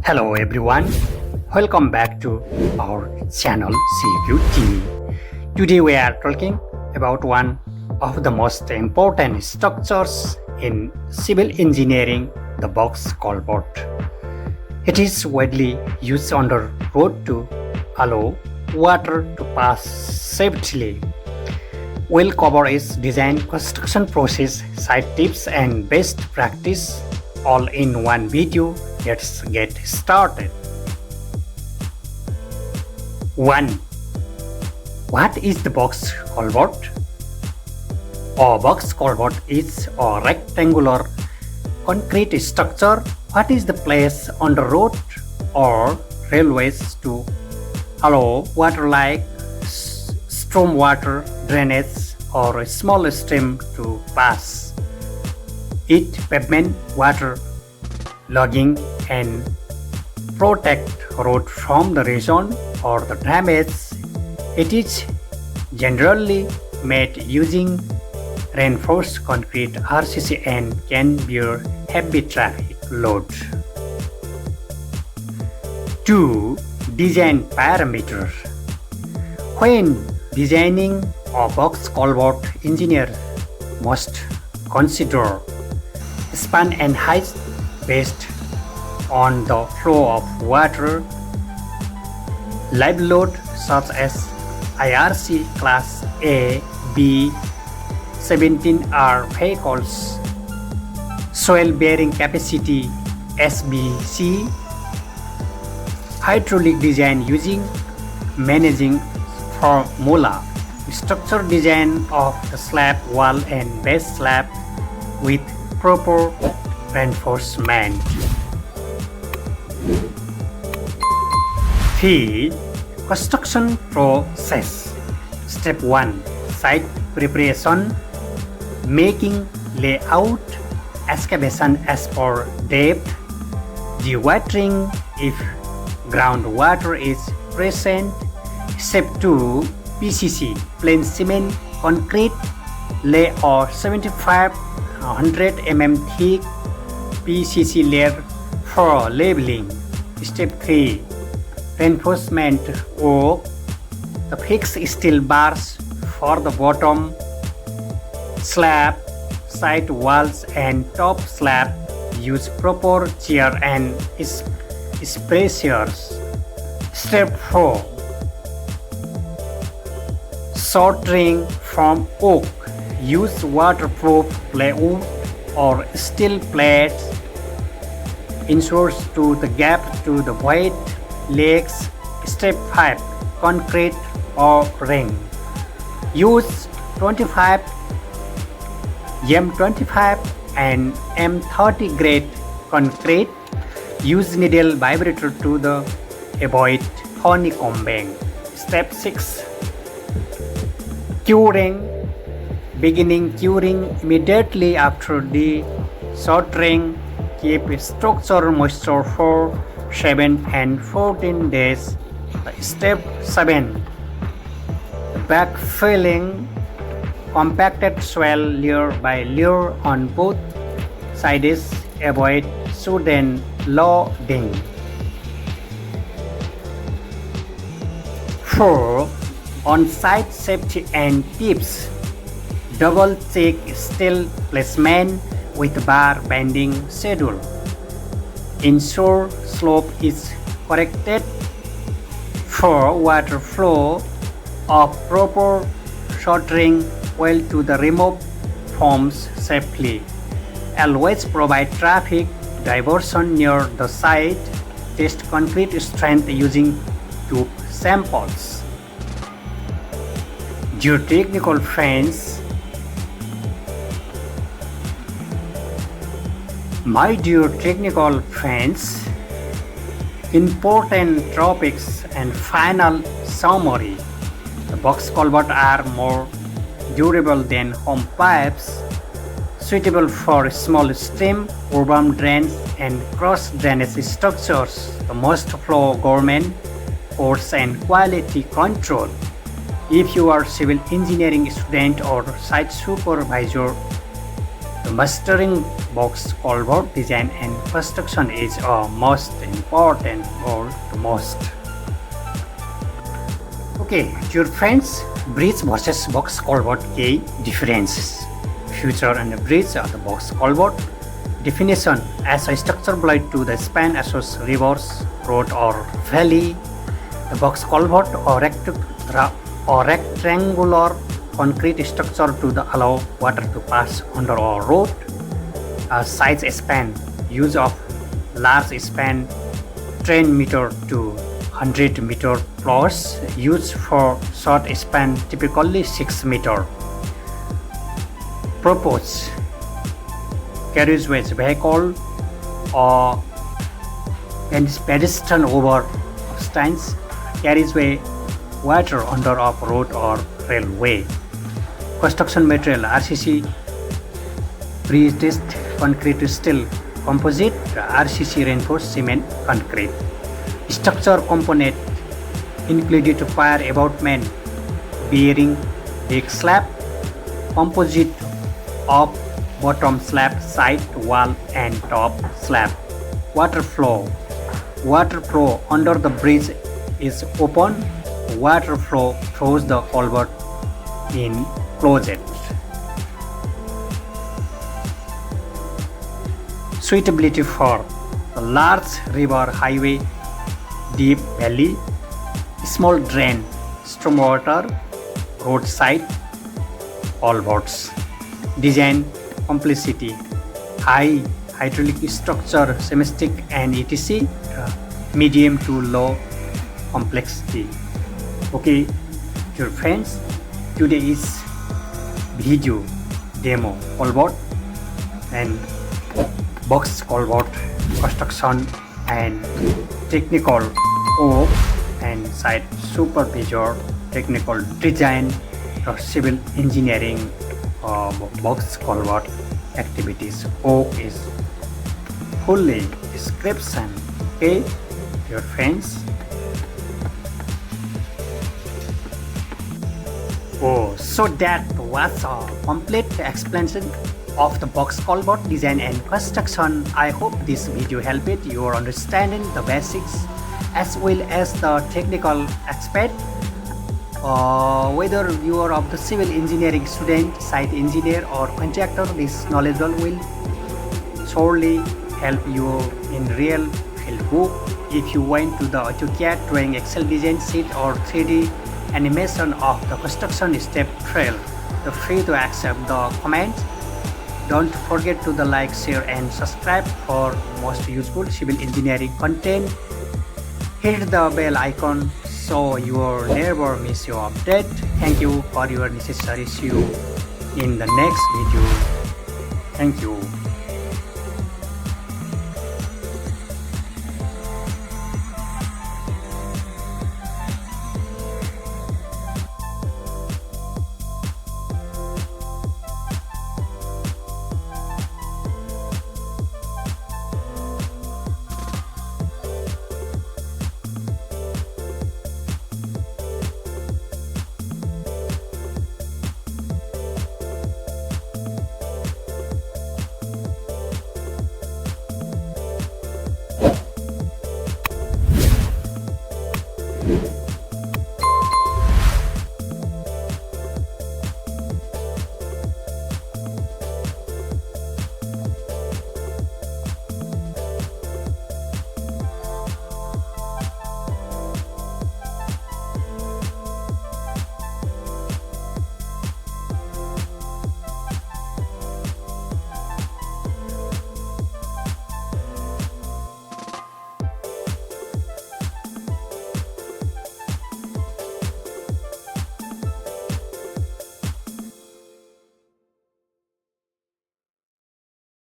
Hello everyone, welcome back to our channel CQT. Today we are talking about one of the most important structures in civil engineering, the box culvert. It is widely used on the road to allow water to pass safely. We'll cover its design, construction process, site tips and best practice all in one video. Let's get started. 1. What is the box culvert? A box culvert is a rectangular concrete structure. What is the place on the road or railways to allow water like storm water, drainage or a small stream to pass. It pavement, water logging and protect road from the erosion or the damage. It is generally made using reinforced concrete RCC and can bear heavy traffic load. 2. Design parameters. When designing a box culvert, engineer must consider span and height based on the flow of water, live load such as IRC class A, B, 17R vehicles, soil bearing capacity SBC, hydraulic design using managing formula, structure design of the slab wall and base slab with proper reinforcement. 3. Construction process. Step 1. Site preparation, making layout, excavation as per depth, dewatering if groundwater is present. Step 2. PCC, plain cement concrete, lay a 75-100 mm thick PCC layer for leveling. Step 3. Reinforcement work, the fixed steel bars for the bottom slab, side walls and top slab. Use proper shear and spacers. Step 4. Soldering from oak. Use waterproof plywood or steel plates. Insert to the gap to the void legs. Step 5. Concrete or ring. Use 25, M25 and M30 grade concrete. Use needle vibrator to avoid honeycombing. Step 6. Curing. Beginning curing immediately after the soldering. Keep structure moisture for 7 and 14 days. Step 7. Backfilling. Compacted soil layer by layer on both sides. Avoid sudden loading. 4. On-site safety and tips. Double check steel placement with bar bending schedule. Ensure slope is corrected for water flow. Of proper soldering well to the removed forms safely. Always provide traffic diversion near the site. Test concrete strength using tube samples. Geotechnical friends, my dear technical friends, important topics and final summary. The box culverts are more durable than home pipes, suitable for small stream, urban drains and cross drainage structures. The must follow government codes and quality control. If you are civil engineering student or site supervisor, The mastering box culvert design and construction is a most important goal to most. Okay, dear friends, bridge versus box culvert key differences. Feature and bridge are the box culvert. Definition: as a structure belonging to the span across rivers, road or valley. The box culvert or rectangular concrete structure to allow water to pass under a road. A size span: use of large span 10 meter to 100 meter plus, used for short span typically 6 meter. Purpose: carriageways, vehicle or pedestrian over obstacles, carriageway, water under a road or railway. Construction material: RCC, pre-stressed concrete, steel, composite, RCC reinforced cement, concrete. Structure component included fire abutment, bearing, deck slab, composite of bottom slab, side wall and top slab. Water flow: water flow under the bridge is open. Water flow through the culvert in closed. Suitability for the large river, highway, deep valley, small drain, stormwater, roadside culverts. Design complexity: high hydraulic structure, seismic and etc. Medium to low complexity. Okay, dear friends, today is video demo culvert and box culvert construction and technical work and site supervisor technical design of civil engineering box culvert activities. Work is fully description. Okay, dear friends. So that was a complete explanation of the box culvert design and construction. I hope this video helped your understanding the basics as well as the technical aspect. Whether you are of the civil engineering student, site engineer or contractor, this knowledge will surely help you in real field work. If you went to the AutoCAD drawing, Excel design sheet or 3D animation of the construction step trail, free to accept the comments. Don't forget to like, share and subscribe for most useful civil engineering content. Hit the bell icon so you never miss your update. Thank you for your necessary. See you in the next video. Thank you.